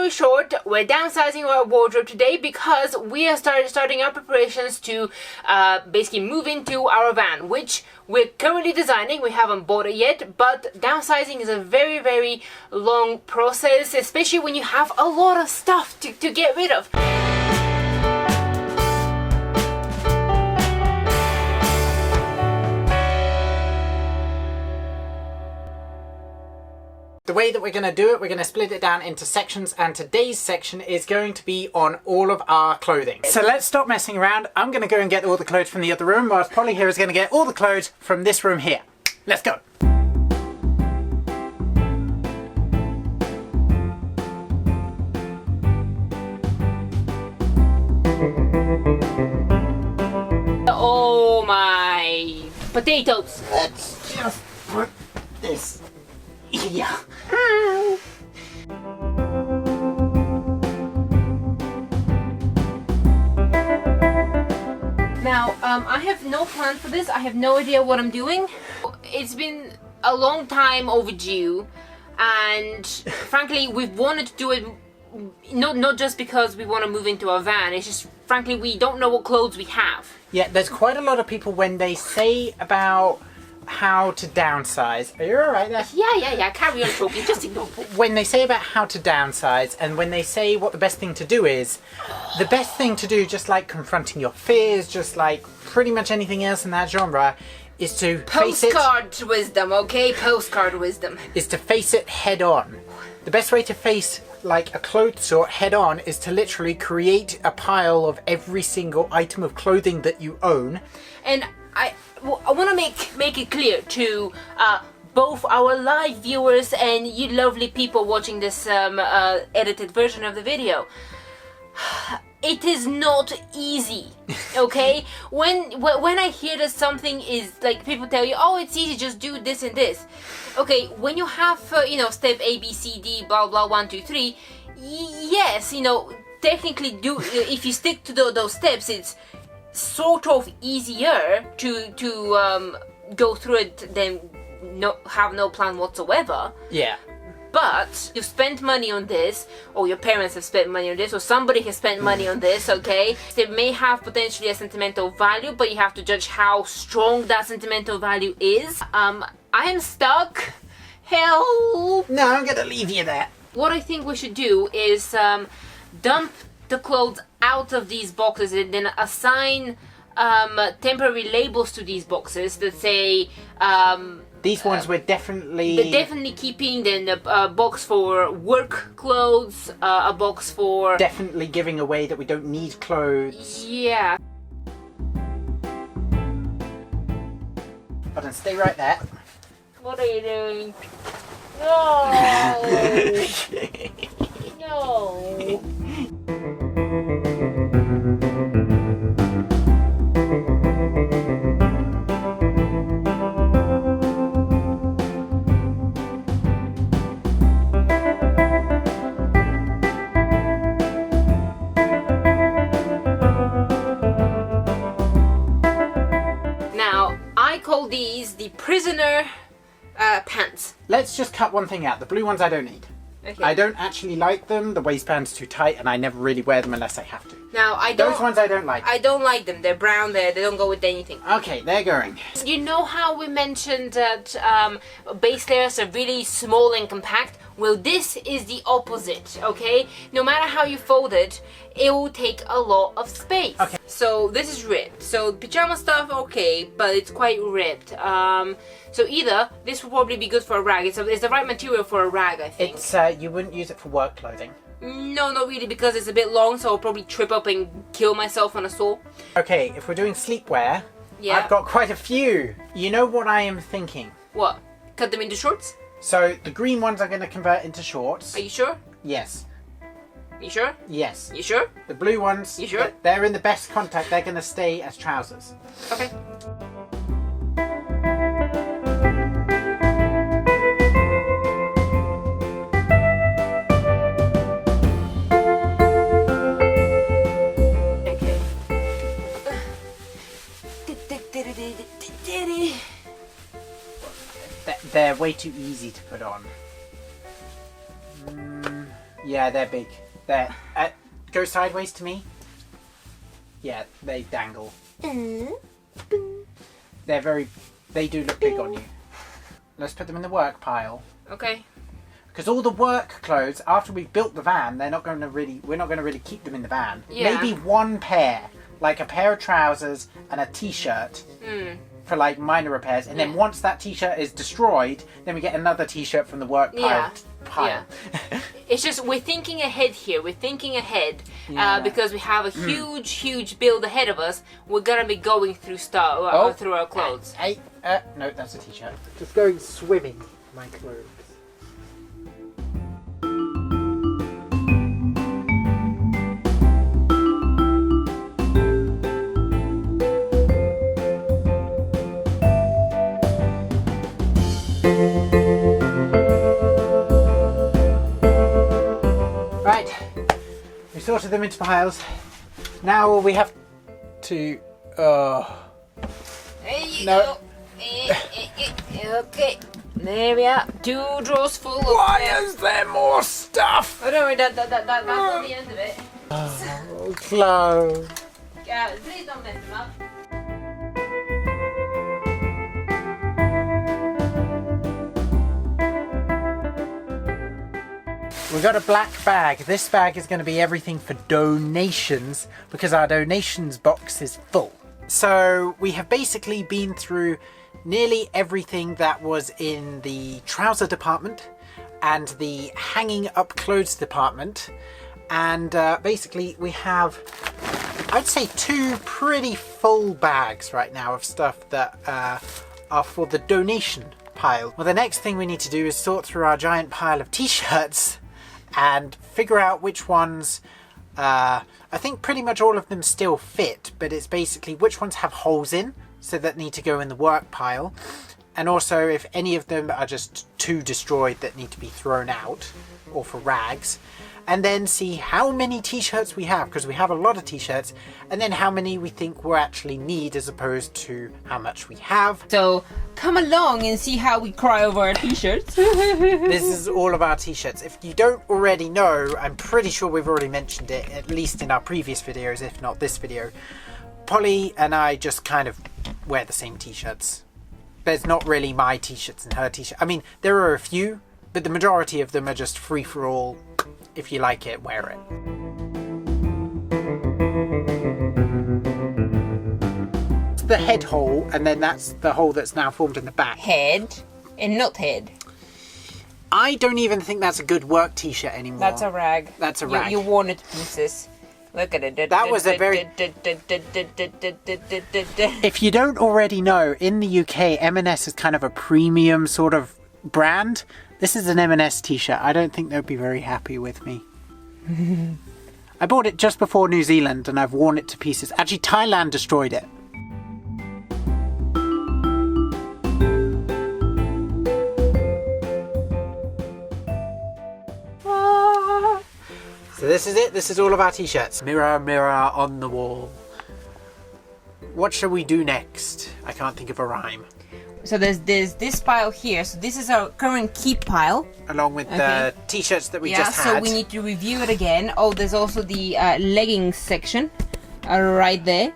story short, we're downsizing our wardrobe today because we are starting our preparations to basically move into our van, which we're currently designing. We haven't bought it yet, but downsizing is a very, very long process, especially when you have a lot of stuff to get rid of. The way that we're going to do it, we're going to split it down into sections, and today's section is going to be on all of our clothing. So let's stop messing around. I'm going to go and get all the clothes from the other room, whilst Polly here is going to get all the clothes from this room here. Let's go. Oh my potatoes! Let's just put this here. Now, I have no plan for this. I have no idea what I'm doing. It's been a long time overdue, and frankly, we've wanted to do it not just because we want to move into a van. It's just, frankly, we don't know what clothes we have. Yeah, there's quite a lot of people when they say about how to downsize. Are you alright there? Yeah. Carry on talking. Just ignore me. When they say about how to downsize, and when they say what the best thing to do is, the best thing to do, just like confronting your fears, just like pretty much anything else in that genre, is to face it. Postcard wisdom, okay? Postcard wisdom. Is to face it head on. The best way to face like a clothes sort head on is to literally create a pile of every single item of clothing that you own. And I want to make it clear to both our live viewers and you lovely people watching this edited version of the video. It is not easy, okay? when I hear that something is like, people tell you, oh, it's easy, just do this and this. Okay, when you have step A, B, C, D, blah blah 1, 2, 3, yes, technically if you stick to those steps, it's sort of easier to go through it than have no plan whatsoever. Yeah. But you've spent money on this, or your parents have spent money on this, or somebody has spent money on this, okay? It may have potentially a sentimental value, but you have to judge how strong that sentimental value is. I am stuck. Help! No, I'm gonna leave you there. What I think we should do is dump the clothes out of these boxes and then assign temporary labels to these boxes that say these ones we're definitely keeping, then a box for work clothes, a box for definitely giving away that we don't need clothes. Yeah. But then stay right there. What are you doing? No! No! These the prisoner pants. Let's just cut one thing out. The blue ones I don't need. Okay. I don't actually like them. The waistband's too tight and I never really wear them unless I have to. Now those ones I don't like. I don't like them. They're brown. They don't go with anything. Okay, they're going. You know how we mentioned that base layers are really small and compact? Well, this is the opposite, okay? No matter how you fold it, it will take a lot of space. Okay. So this is ripped. So pajama stuff, okay, but it's quite ripped. So either this will probably be good for a rag. It's the right material for a rag, I think. It's you wouldn't use it for work clothing. No, not really, because it's a bit long, so I'll probably trip up and kill myself on a saw. Okay, if we're doing sleepwear, yeah. I've got quite a few. You know what I am thinking? What? Cut them into shorts? So the green ones are going to convert into shorts. Are you sure? Yes. You sure? Yes. You sure? The blue ones, you sure? They're in the best contact. They're going to stay as trousers. Okay. They're way too easy to put on. Yeah, they're big. They're go sideways to me. Yeah, they dangle. They're very. They do look big on you. Let's put them in the work pile. Okay. Because all the work clothes, after we've built the van, we're not going to really keep them in the van. Yeah. Maybe one pair, like a pair of trousers and a t-shirt for like minor repairs. And then once that t-shirt is destroyed, then we get another t-shirt from the work pile. Yeah. It's just we're thinking ahead here. We're thinking ahead because we have a huge build ahead of us. We're gonna be going through through our clothes. No, that's a t-shirt. Just going swimming. My clothes. Right, we sorted them into piles. Now all we have to. There you No. go. Okay, there we are. 2 drawers full of. Why is there more stuff? Oh, don't worry, that's not the end of it. Oh, Chloe. Yeah, please don't mess them up. We got a black bag. This bag is going to be everything for donations because our donations box is full. So we have basically been through nearly everything that was in the trouser department and the hanging up clothes department. And basically we have, I'd say, 2 pretty full bags right now of stuff that are for the donation pile. Well, the next thing we need to do is sort through our giant pile of t-shirts and figure out which ones, I think pretty much all of them still fit, but it's basically which ones have holes in, so that need to go in the work pile, and also if any of them are just too destroyed that need to be thrown out, or for rags, and then see how many t-shirts we have, because we have a lot of t-shirts, and then how many we think we'll actually need as opposed to how much we have. So come along and see how we cry over our t-shirts. This is all of our t-shirts. If you don't already know, I'm pretty sure we've already mentioned it, at least in our previous videos, if not this video. Polly and I just kind of wear the same t-shirts. There's not really my t-shirts and her t-shirts. I mean, there are a few, but the majority of them are just free for all. If you like it, wear it. It's the head hole, and then that's the hole that's now formed in the back. Head and not head. I don't even think that's a good work t-shirt anymore. That's a rag. That's a rag. You worn it to pieces. Look at it. That was a very... If you don't already know, in the UK, M&S is kind of a premium sort of brand. This is an M&S t-shirt. I don't think they'll be very happy with me. I bought it just before New Zealand and I've worn it to pieces. Actually, Thailand destroyed it. So this is it. This is all of our t-shirts. Mirror, mirror on the wall. What shall we do next? I can't think of a rhyme. So there's this pile here. So this is our current keep pile. Along with the t-shirts that we just had. So we need to review it again. Oh, there's also the leggings section right there.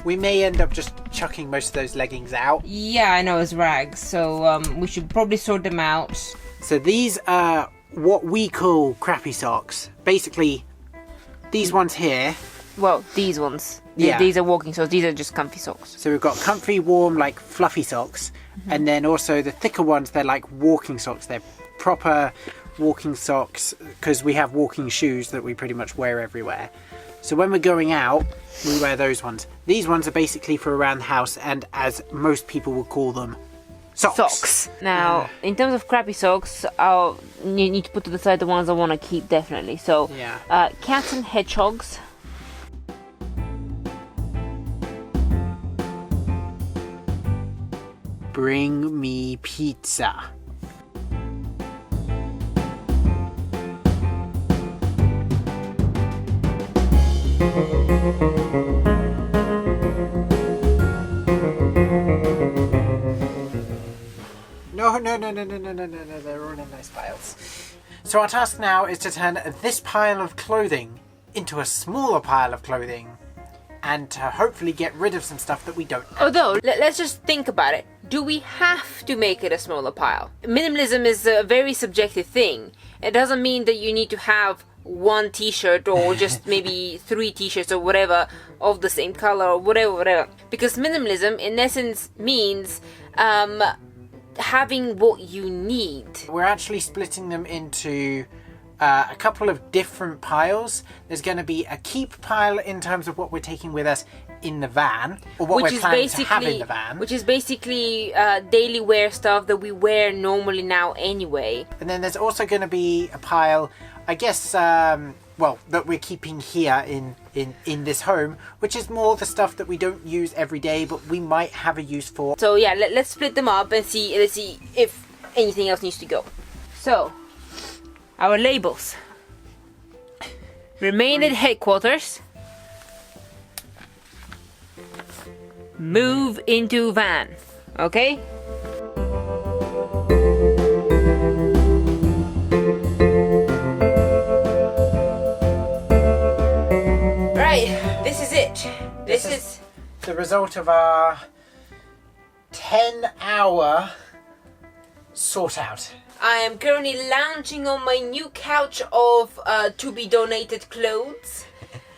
We may end up just chucking most of those leggings out. Yeah, I know, it's rags. So we should probably sort them out. So these are what we call crappy socks. Basically, these ones here. Well, these ones. Yeah. These are walking socks. These are just comfy socks. So we've got comfy, warm, like fluffy socks. And then also the thicker ones, they're like walking socks. They're proper walking socks because we have walking shoes that we pretty much wear everywhere. So when we're going out, we wear those ones. These ones are basically for around the house, and as most people would call them, socks. Now, in terms of crappy socks, you need to put to the side the ones I want to keep, definitely. So, cats and hedgehogs. Bring me pizza. No, they're all in a nice piles. So our task now is to turn this pile of clothing into a smaller pile of clothing and to hopefully get rid of some stuff that we don't have. Although, let's just think about it. Do we have to make it a smaller pile? Minimalism is a very subjective thing. It doesn't mean that you need to have one t-shirt or just maybe 3 t-shirts or whatever of the same color or whatever. Because minimalism in essence means having what you need. We're actually splitting them into a couple of different piles. There's going to be a keep pile in terms of what we're taking with us in the van, or what we're planning to have in the van. Which is basically daily wear stuff that we wear normally now anyway. And then there's also going to be a pile, I guess, well, that we're keeping here in this home, which is more the stuff that we don't use every day, but we might have a use for. So yeah, let's split them up and let's see if anything else needs to go. So, our labels. Remain at headquarters. Move into van. Okay? This is it. This is the result of our 10-hour sort out. I am currently lounging on my new couch of to be donated clothes.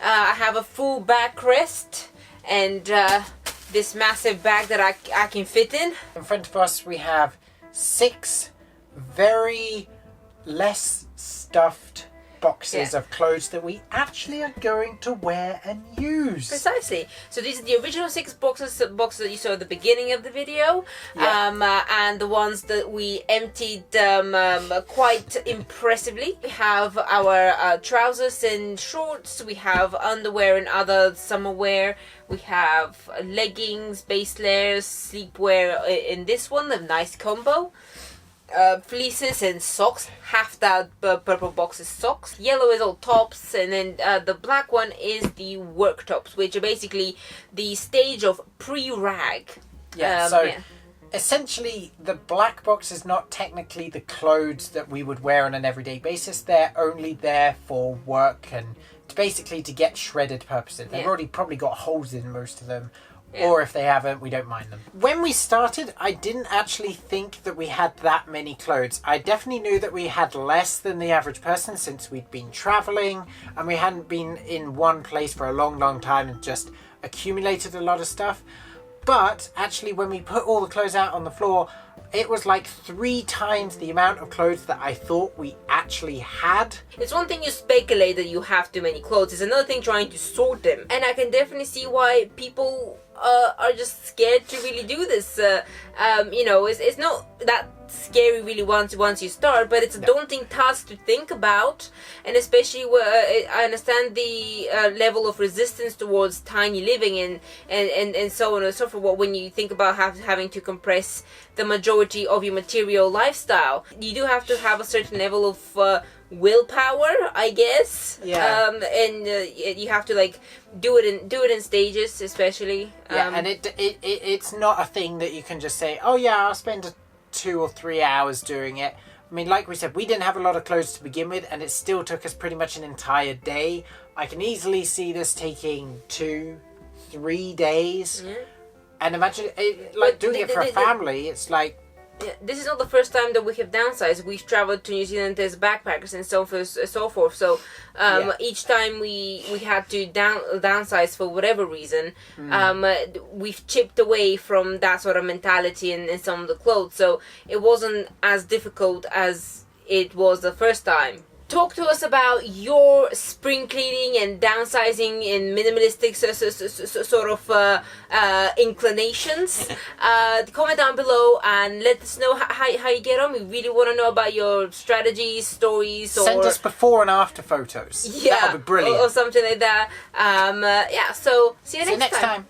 I have a full backrest and this massive bag that I can fit in. In front of us we have 6 very less stuffed boxes of clothes that we actually are going to wear and use. Precisely. So these are the original 6 boxes that you saw at the beginning of the video, and the ones that we emptied quite impressively. We have our trousers and shorts, we have underwear and other summer wear, we have leggings, base layers, sleepwear in this one, a nice combo. Fleeces and socks. Half that purple box is socks. Yellow is all tops, and then the black one is the work tops, which are basically the stage of pre-rag. Essentially the black box is not technically the clothes that we would wear on an everyday basis. They're only there for work and basically to get shredded purposes. They've already probably got holes in most of them. Or if they haven't, we don't mind them. When we started, I didn't actually think that we had that many clothes. I definitely knew that we had less than the average person since we'd been traveling and we hadn't been in one place for a long time and just accumulated a lot of stuff. But actually, when we put all the clothes out on the floor, it was like 3 times the amount of clothes that I thought we actually had. It's one thing you speculate that you have too many clothes. It's another thing trying to sort them. And I can definitely see why people are just scared to really do this. You know, it's not that scary really once you start, but it's a daunting task to think about, and especially where I understand the level of resistance towards tiny living and so on and so forth. When you think about having to compress the majority of your material lifestyle, you do have to have a certain level of willpower, I guess. And you have to like do it in stages, especially. And it's not a thing that you can just say, oh yeah, I'll spend 2 or 3 hours doing it. I mean, like we said, we didn't have a lot of clothes to begin with, and it still took us pretty much an entire day. I can easily see this taking 2-3 days. And imagine doing it for a family. It's like, this is not the first time that we have downsized. We've traveled to New Zealand as backpackers and so forth. So each time we had to downsize for whatever reason, we've chipped away from that sort of mentality in some of the clothes. So it wasn't as difficult as it was the first time. Talk to us about your spring cleaning and downsizing in minimalistic sort of inclinations. Comment down below and let us know how you get on. We really want to know about your strategies, stories, or send us before and after photos. Yeah, that would be brilliant. Or something like that. So see you next time.